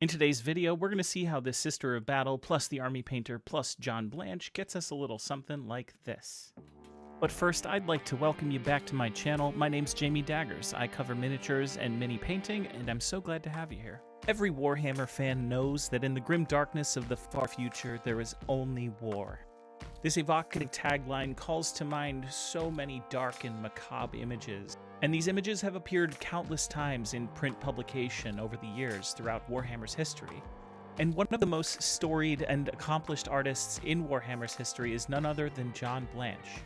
In today's video, we're going to see how this Sister of Battle plus the Army Painter plus John Blanche gets us a little something like this. But first, I'd like to welcome you back to my channel. My name's Jamie Daggers. I cover miniatures and mini painting, and I'm so glad to have you here. Every Warhammer fan knows that in the grim darkness of the far future, there is only war. This evocative tagline calls to mind so many dark and macabre images, and these images have appeared countless times in print publication over the years throughout Warhammer's history. And one of the most storied and accomplished artists in Warhammer's history is none other than John Blanche.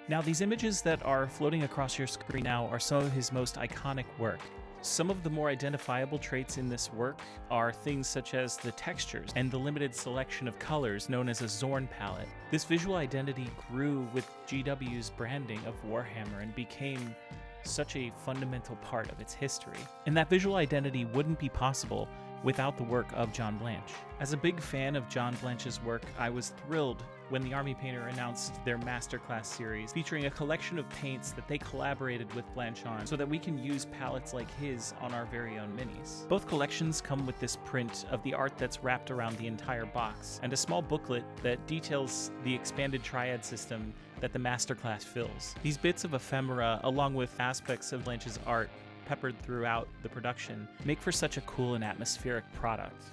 Now, these images that are floating across your screen now are some of his most iconic work. Some of the more identifiable traits in this work are things such as the textures and the limited selection of colors known as a Zorn palette. This visual identity grew with GW's branding of Warhammer and became such a fundamental part of its history. And that visual identity wouldn't be possible without the work of John Blanche. As a big fan of John Blanche's work, I was thrilled when the Army Painter announced their Masterclass series featuring a collection of paints that they collaborated with Blanche on so that we can use palettes like his on our very own minis. Both collections come with this print of the art that's wrapped around the entire box and a small booklet that details the expanded triad system that the Masterclass fills. These bits of ephemera, along with aspects of Blanche's art peppered throughout the production, make for such a cool and atmospheric product.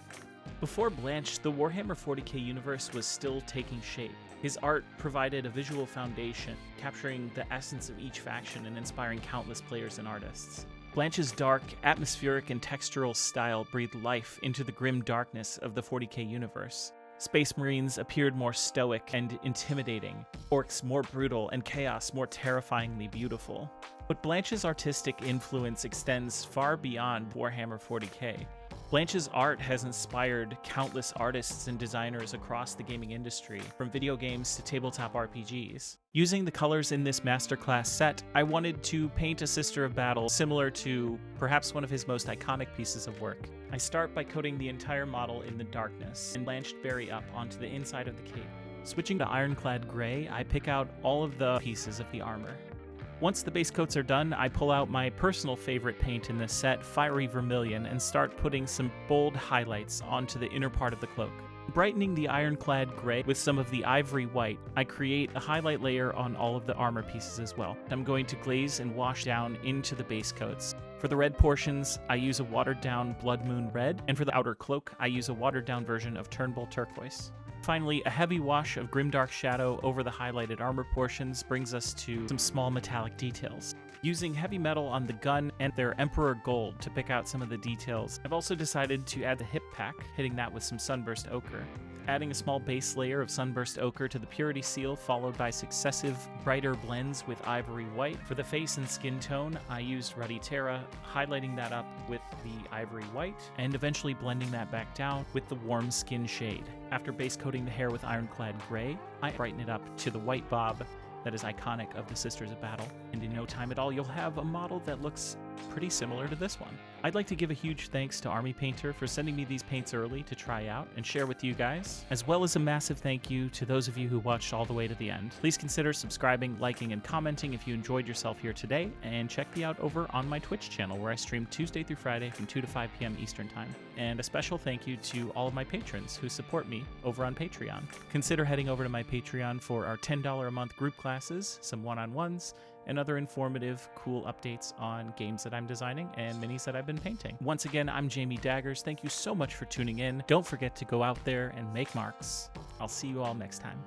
Before Blanche, the Warhammer 40k universe was still taking shape. His art provided a visual foundation, capturing the essence of each faction and inspiring countless players and artists. Blanche's dark, atmospheric, and textural style breathed life into the grim darkness of the 40k universe. Space Marines appeared more stoic and intimidating, orcs more brutal, and chaos more terrifyingly beautiful. But Blanche's artistic influence extends far beyond Warhammer 40k. Blanche's art has inspired countless artists and designers across the gaming industry, from video games to tabletop RPGs. Using the colors in this Masterclass set, I wanted to paint a Sister of Battle similar to perhaps one of his most iconic pieces of work. I start by coating the entire model in the darkness and blanched berry up onto the inside of the cape. Switching to ironclad gray, I pick out all of the pieces of the armor. Once the base coats are done, I pull out my personal favorite paint in this set, Fiery Vermilion, and start putting some bold highlights onto the inner part of the cloak. Brightening the ironclad gray with some of the ivory white, I create a highlight layer on all of the armor pieces as well. I'm going to glaze and wash down into the base coats. For the red portions, I use a watered down Blood Moon Red, and for the outer cloak, I use a watered down version of Turnbull Turquoise. Finally, a heavy wash of Grimdark Shadow over the highlighted armor portions brings us to some small metallic details. Using heavy metal on the gun and their Emperor Gold to pick out some of the details, I've also decided to add the hip pack, hitting that with some Sunburst Ochre. Adding a small base layer of Sunburst Ochre to the Purity Seal, followed by successive brighter blends with Ivory White. For the face and skin tone, I used Ruddy Terra, highlighting that up with the Ivory White, and eventually blending that back down with the Warm Skin shade. After base coating the hair with Ironclad Gray, I brighten it up to the white bob that is iconic of the Sisters of Battle, and in no time at all, you'll have a model that looks pretty similar to this one. I'd like to give a huge thanks to Army Painter for sending me these paints early to try out and share with you guys, as well as a massive thank you to those of you who watched all the way to the end. Please consider subscribing, liking, and commenting if you enjoyed yourself here today, and check me out over on my Twitch channel where I stream Tuesday through Friday from 2 to 5 p.m. Eastern Time. And a special thank you to all of my patrons who support me over on Patreon. Consider heading over to my Patreon for our $10 a month group classes, some one-on-ones, and other informative, cool updates on games that I'm designing and minis that I've been painting. Once again, I'm Jamie Daggers. Thank you so much for tuning in. Don't forget to go out there and make marks. I'll see you all next time.